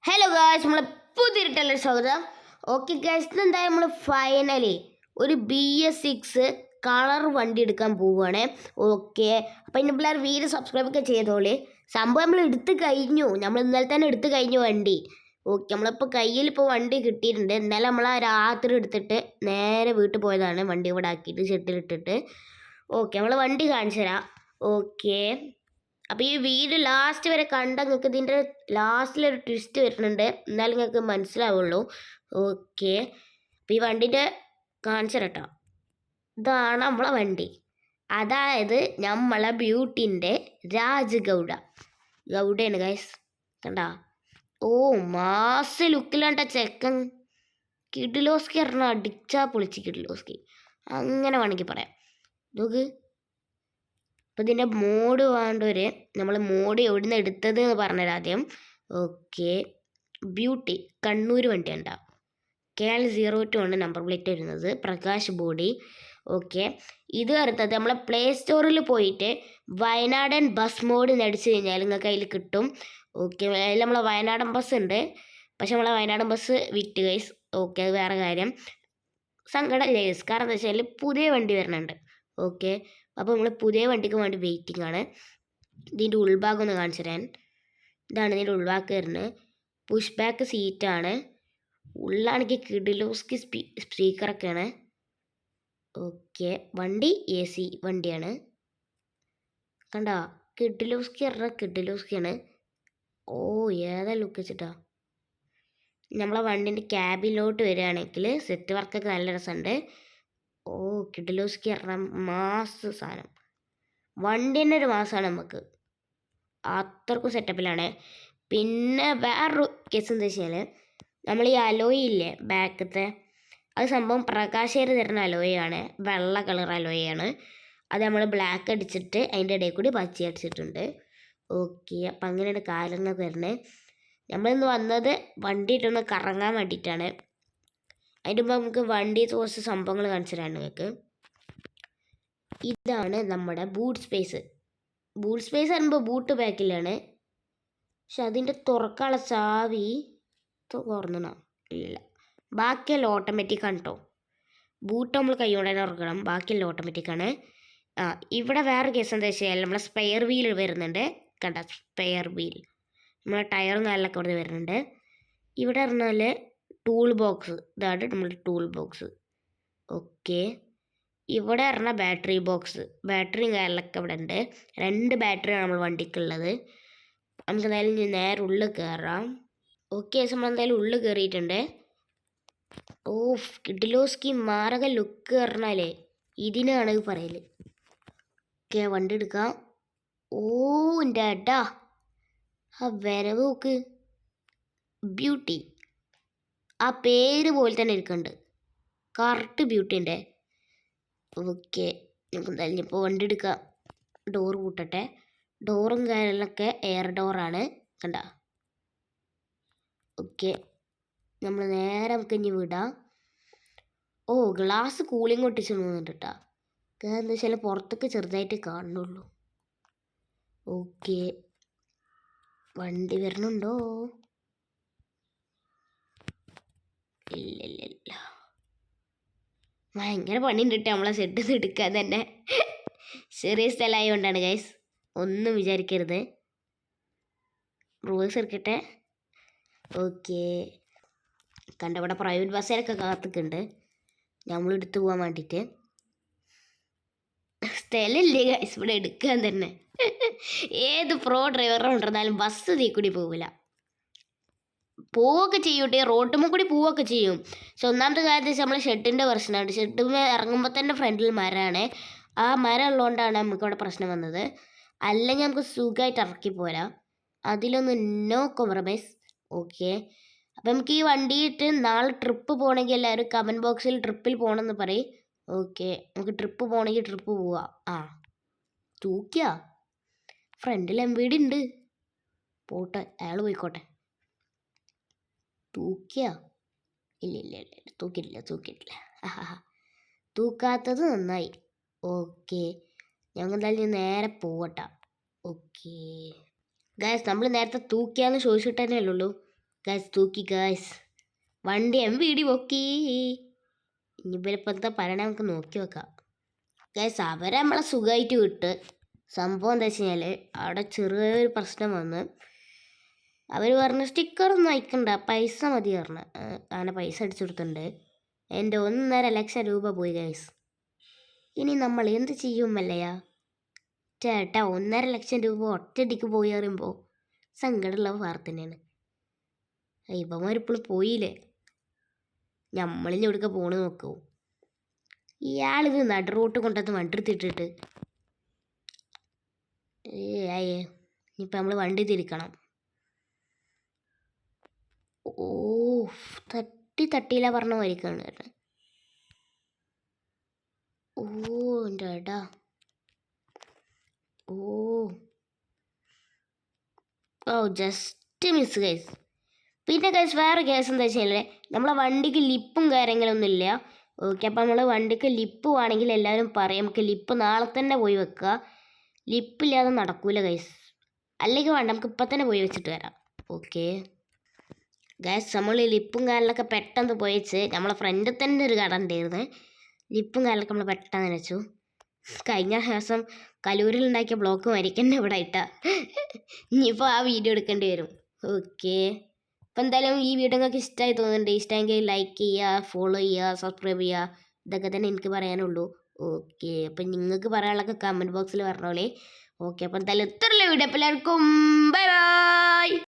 Hello guys, നമ്മളെ പുതിയ സ്വാഗതം. ഓക്കെ ഗായ്സ്, എന്തായാലും നമ്മൾ ഫൈനലി ഒരു BS6 കളർ വണ്ടി എടുക്കാൻ പോവുകയാണ്. ഓക്കെ, അപ്പം അതിൻ്റെ പിള്ളേർ വീഡിയോ സബ്സ്ക്രൈബ് ഒക്കെ ചെയ്തോളി. സംഭവം നമ്മൾ എടുത്ത് കഴിഞ്ഞു, നമ്മൾ ഇന്നലെ തന്നെ എടുത്ത് കഴിഞ്ഞു വണ്ടി. ഓക്കെ, നമ്മളിപ്പോൾ കയ്യിൽ ഇപ്പോൾ വണ്ടി കിട്ടിയിട്ടുണ്ട്. ഇന്നലെ നമ്മൾ ആ രാത്രി എടുത്തിട്ട് നേരെ വീട്ടിൽ പോയതാണ്. വണ്ടി ഇവിടെ ആക്കിയിട്ട് ഷെട്ടിലിട്ടിട്ട്. ഓക്കെ, നമ്മൾ വണ്ടി കാണിച്ചു തരാം. ഓക്കെ, അപ്പോൾ ഈ വീഡിയോ ലാസ്റ്റ് വരെ കണ്ടാൽ നിങ്ങൾക്ക് ഇതിൻ്റെ ലാസ്റ്റിലൊരു ട്വിസ്റ്റ് വരുന്നുണ്ട്, എന്നാലും നിങ്ങൾക്ക് മനസ്സിലാവുള്ളൂ. ഓക്കെ, അപ്പോൾ ഈ വണ്ടിൻ്റെ കാണിച്ചു തരട്ടോ. ഇതാണ് നമ്മളെ വണ്ടി, അതായത് നമ്മളെ ബ്യൂട്ടിൻ്റെ ഗൗഡയാണ് ഗൈസ്. കണ്ടാ? ഓ, മാസ ലുക്കിലാണ്ട ചെക്കൻ. കിഡിലോസ്കി പറഞ്ഞാൽ അടിച്ചാൽ പൊളിച്ച് കിഡിലോസ്കി, അങ്ങനെ വേണമെങ്കിൽ പറയാം. നോക്ക്, അപ്പോൾ ഇതിൻ്റെ മോഡ് വേണ്ടവര് നമ്മൾ മോഡ് എവിടെ നിന്ന് എടുത്തത് എന്ന് പറഞ്ഞുതരാം ആദ്യം. ഓക്കെ, ബ്യൂട്ടി കണ്ണൂർ വണ്ടി ഉണ്ടാവും. KL02 ആണ് നമ്പർ പ്ലേറ്റ് വരുന്നത്. പ്രകാശ് ബോഡി. ഓക്കെ, ഇത് അടുത്തത് നമ്മളെ പ്ലേ സ്റ്റോറിൽ പോയിട്ട് വയനാടൻ ബസ് മോഡ് നടിച്ചു കഴിഞ്ഞാൽ നിങ്ങൾക്ക് അതിൽ കിട്ടും. ഓക്കെ, അതിൽ നമ്മളെ വയനാടൻ ബസ് ഉണ്ട്, പക്ഷെ നമ്മളെ വയനാടൻ ബസ് വിറ്റ് ഗൈസ്. ഓക്കെ, അത് വേറെ കാര്യം. സങ്കടം ഗൈസ്, കാരണം എന്താ വെച്ചാൽ പുതിയ വണ്ടി വരുന്നുണ്ട്. ഓക്കെ, അപ്പോൾ നമ്മൾ പുതിയ വണ്ടിക്ക് വേണ്ടി വെയിറ്റിംഗ് ആണ്. ഇതിൻ്റെ ഉൾഭാഗം ഒന്ന് കാണിച്ചു തരാൻ. ഇതാണ് ഇതിൻ്റെ ഉൾഭാഗം വരുന്നത്. പുഷ് ബാക്ക് സീറ്റാണ്. ഉള്ളാണെങ്കിൽ കിഡിലോസ്കി സ്പീക്കറൊക്കെയാണ്. ഓക്കെ, വണ്ടി AC വണ്ടിയാണ്. കണ്ടോ? കിഡിലോസ്കി പറഞ്ഞാൽ കിഡിലോസ്കിയാണ്. ഓ, ഏതാ ലുക്ക് വെച്ചിട്ടാ. നമ്മളെ വണ്ടീൻ്റെ ക്യാബിലോട്ട് വരികയാണെങ്കിൽ സെറ്റ് വർക്കൊക്കെ നല്ല രസമുണ്ട്. ഓ, കിഡിലോസ്കി പറഞ്ഞാൽ മാസ് സാധനം. വണ്ടി തന്നെ ഒരു മാസമാണ് നമുക്ക്, അത്രക്കും സെറ്റപ്പിലാണ്. പിന്നെ വേറൊരു കേസ് എന്താ വെച്ചാൽ നമ്മൾ ഈ അലോയി ഇല്ലേ ബാക്കത്തെ, അത് സംഭവം പ്രകാശേര് തരുന്ന അലോയാണ്, വെള്ള കളർ അലോയാണ്. അത് നമ്മൾ ബ്ലാക്ക് അടിച്ചിട്ട് അതിൻ്റെ ഇടയിൽ കൂടി പച്ച അടിച്ചിട്ടുണ്ട്. ഓക്കെ, അപ്പം അങ്ങനെയാണ് കാര്യങ്ങൾ വരുന്നത്. നമ്മളിന്ന് വന്നത് വണ്ടി ഇട്ടൊന്ന് കറങ്ങാൻ വേണ്ടിയിട്ടാണ്. അതിൻ്റെ മുമ്പ് നമുക്ക് വണ്ടി കുറച്ച് സംഭവങ്ങൾ കാണിച്ചു തരാം നിങ്ങൾക്ക്. ഇതാണ് നമ്മുടെ ബൂട്ട് സ്പേസ്. ബൂട്ട് സ്പേസ് പറയുമ്പോൾ ബൂട്ട് ബാക്കിലാണ്, പക്ഷെ അതിൻ്റെ തുറക്കാനുള്ള ചാവി തുറന്നണോ ഇല്ല, ബാക്കിയെല്ലാം ഓട്ടോമാറ്റിക്കാണ് കേട്ടോ. ബൂട്ട് നമ്മൾ കൈകൊണ്ട് തന്നെ തുറക്കണം, ബാക്കിയെല്ലാം ഓട്ടോമാറ്റിക്കാണ്. ഇവിടെ വേറെ കേസ് എന്താ വെച്ചാൽ നമ്മളെ സ്പെയർ വീൽ വരുന്നുണ്ട്. കണ്ട, സ്പെയർ വീൽ നമ്മളെ ടയറും കാലിലൊക്കെ അവിടെ വരുന്നുണ്ട്. ഇവിടെ പറഞ്ഞാൽ ടൂൾ ബോക്സ്, ഇതാണ് നമ്മുടെ ടൂൾ ബോക്സ്. ഓക്കെ, ഇവിടെ പറഞ്ഞാൽ ബാറ്ററി ബോക്സ്, ബാറ്ററിയും കാര്യങ്ങളൊക്കെ ഇവിടെ ഉണ്ട്. 2 ബാറ്ററിയാണ് നമ്മൾ വണ്ടിക്കുള്ളത്. നമുക്ക് എന്തായാലും നേരെ ഉള്ളിൽ കയറാം. ഓക്കെ, നമ്മൾ എന്തായാലും ഉള്ളിൽ കയറിയിട്ടുണ്ട്. ഓ, കിഡിലോസ്കി മാരക ലുക്ക് പറഞ്ഞാലേ ഇതിനാണ് പറയൽ. ഓക്കെ, വണ്ടി എടുക്കാം. ഓ, എൻ്റെ ഏട്ടാ, ആ വരവ് നോക്ക്. ബ്യൂട്ടി ആ പേര് പോലെ തന്നെ ഇരിക്കുന്നുണ്ട്, കറക്റ്റ് ബ്യൂട്ടിൻ്റെ. ഓക്കെ, നമുക്ക് എന്തായാലും ഇപ്പോൾ വണ്ടി എടുക്കാം. ഡോറ് കൂട്ടട്ടെ. ഡോറും കാര്യങ്ങളൊക്കെ എയർ ഡോറാണ്. കണ്ട? ഓക്കെ, നമ്മൾ നേരെ നമുക്ക് ഇനി വിടാം. ഓ, ഗ്ലാസ് കൂളിംഗ് ഒട്ടിച്ച് പോകുന്നുണ്ട് കേട്ടോ. എന്താ വെച്ചാൽ പുറത്തൊക്കെ ചെറുതായിട്ട് കാണുന്നുള്ളൂ. ഓക്കെ, വണ്ടി വരണുണ്ടോ? ഇല്ല, ഭയങ്കര പണിയുണ്ട് കേട്ടോ നമ്മളെ സെറ്റ് എടുക്കാൻ തന്നെ. ചെറിയ സ്ഥലമായതുകൊണ്ടാണ് ഗൈസ്, ഒന്നും വിചാരിക്കരുത്. റൂൾസ് എടുക്കട്ടെ. ഓക്കെ, കണ്ട ഇവിടെ പ്രൈവറ്റ് ബസ്സിലൊക്കെ കാത്തിക്കുന്നുണ്ട് നമ്മളെടുത്ത് പോകാൻ വേണ്ടിയിട്ട്. സ്ഥലമില്ലേ ഗൈസ് ഇവിടെ എടുക്കാൻ തന്നെ. ഏത് പ്രോ ഡ്രൈവറും കൊണ്ടിരുന്നാലും ബസ് തീ കൂടി പോകില്ല. പോവൊക്കെ ചെയ്യൂട്ടെ, റോട്ടുമ്പോൾ കൂടി പോവൊക്കെ ചെയ്യും. പക്ഷെ ഒന്നാമത്തെ കാര്യം വെച്ചാൽ നമ്മളെ ഷെഡിൻ്റെ പ്രശ്നമാണ്. ഷെഡിൽ ഇറങ്ങുമ്പോൾ തന്നെ ഫ്രണ്ടിൽ മരമാണ്. ആ മരം ഉള്ളതുകൊണ്ടാണ് നമുക്കിവിടെ പ്രശ്നം വന്നത്. അല്ലെങ്കിൽ നമുക്ക് സുഖമായിട്ട് ഇറക്കി പോരാം, അതിലൊന്നും നോ കോംപ്രമൈസ്. ഓക്കെ, അപ്പം നമുക്ക് ഈ വണ്ടിയിട്ട് നാളെ ട്രിപ്പ് പോകണമെങ്കിൽ എല്ലാവരും കമൻറ്റ് ബോക്സിൽ ട്രിപ്പിൽ പോകണമെന്ന് പറയും. ഓക്കെ, നമുക്ക് ട്രിപ്പ് പോകണമെങ്കിൽ ട്രിപ്പ് പോവാം. തൂക്കിയാ ഫ്രണ്ടിൽ MVD ഉണ്ട്, പോട്ടെ, അയാൾ പോയിക്കോട്ടെ. തൂക്കിയാ ഇല്ല, തൂക്കിയിട്ടില്ല. തൂക്കാത്തത് നന്നായി. ഓക്കെ, ഞങ്ങൾ എന്തായാലും നേരെ പോവട്ടാ. ഓക്കെ ഗൈസ്, നമ്മൾ നേരത്തെ തൂക്കിയാന്ന് ചോദിച്ചിട്ട് തന്നെ ഉള്ളൂ. ഗൈസ് തൂക്കി ഗൈസ്. വണ്ടി MVD പൊക്കി. ഇനിയിപ്പോൾ എന്താ പറയണേ നമുക്ക് നോക്കി വെക്കാം. ഗൈസ് അവരെ നമ്മളെ സുഖമായിട്ട് വിട്ട്. സംഭവം എന്താ വെച്ച് കഴിഞ്ഞാൽ അവിടെ ചെറിയൊരു പ്രശ്നം വന്ന് അവർ പറഞ്ഞു സ്റ്റിക്കറൊന്നും അയക്കണ്ട, പൈസ മതി പറഞ്ഞു. അങ്ങനെ പൈസ അടിച്ചു കൊടുത്തിട്ടുണ്ട്. എൻ്റെ 1.5 ലക്ഷം രൂപ പോയി ഗൈസ്. ഇനി നമ്മൾ എന്ത് ചെയ്യും മല്ലയാ? ചേട്ടാ 1.5 ലക്ഷം രൂപ ഒറ്റയടിക്ക് പോയി പറയുമ്പോൾ സങ്കടമുള്ള വാർത്ത തന്നെയാണ്. ഇവന്മാരിപ്പോഴും പോയില്ലേ, നമ്മളിനി എവിടേക്ക് പോണ് നോക്കൂ. ഇയാളിത് നടുറോട്ട് കൊണ്ടുവന്ന് വണ്ടി എടുത്തിട്ടിട്ട് ഇനിയിപ്പോൾ നമ്മൾ വണ്ടി തിരിക്കണം. ഓ തട്ടിയില്ല പറഞ്ഞ വരിക്കാണ് കേട്ടോ. ഓ എൻ്റെ ഏട്ടാ. ഓ ജസ്റ്റ് മിസ് ഗൈസ്. പിന്നെ ഗൈസ് വേറെ കേസ് എന്താ വെച്ചാൽ നമ്മളെ വണ്ടിക്ക് ലിപ്പും കാര്യങ്ങളൊന്നും ഇല്ല. ഓക്കെ, അപ്പം നമ്മൾ വണ്ടിക്ക് ലിപ്പ് വേണമെങ്കിൽ എല്ലാവരും പറയും. നമുക്ക് ലിപ്പ് നാളെ തന്നെ പോയി വെക്കുക. ലിപ്പില്ലാതെ നടക്കൂല ഗൈസ്. അല്ലെങ്കിൽ വേണ്ട, നമുക്ക് ഇപ്പം തന്നെ പോയി വെച്ചിട്ട് വരാം. ഓക്കെ ഗൈസ്, നമ്മൾ ഈ ലിപ്പും കാലിലൊക്കെ പെട്ടെന്ന് പോയി വെച്ച് നമ്മളെ ഫ്രണ്ടിൽ തന്നെ ഒരു കട ഉണ്ടായിരുന്നു. ലിപ്പും കാലിലൊക്കെ നമ്മൾ പെട്ടെന്ന് വെച്ചു. കഴിഞ്ഞ ദിവസം കലൂരിൽ ഉണ്ടാക്കിയ ബ്ലോക്ക് മരിക്കന്നെ ഇവിടെ ഇട്ടാ. ഇനിയിപ്പോൾ ആ വീഡിയോ എടുക്കേണ്ടി വരും. ഓക്കെ, അപ്പോൾ എന്തായാലും ഈ വീഡിയോ നിങ്ങൾക്ക് ഇഷ്ടമായി തോന്നുന്നുണ്ട്. ഇഷ്ടമെങ്കിൽ ലൈക്ക് ചെയ്യുക, ഫോളോ ചെയ്യുക, സബ്സ്ക്രൈബ് ചെയ്യുക. ഇതൊക്കെ തന്നെ എനിക്ക് പറയാനുള്ളൂ. ഓക്കെ, അപ്പം നിങ്ങൾക്ക് പറയാനുള്ളതൊക്കെ കമൻറ്റ് ബോക്സിൽ പറഞ്ഞോളേ. ഓക്കെ, അപ്പം എന്തായാലും ഇത്രയുള്ള വീഡിയോ. അപ്പോൾ എല്ലാവർക്കും ബൈ ബൈ.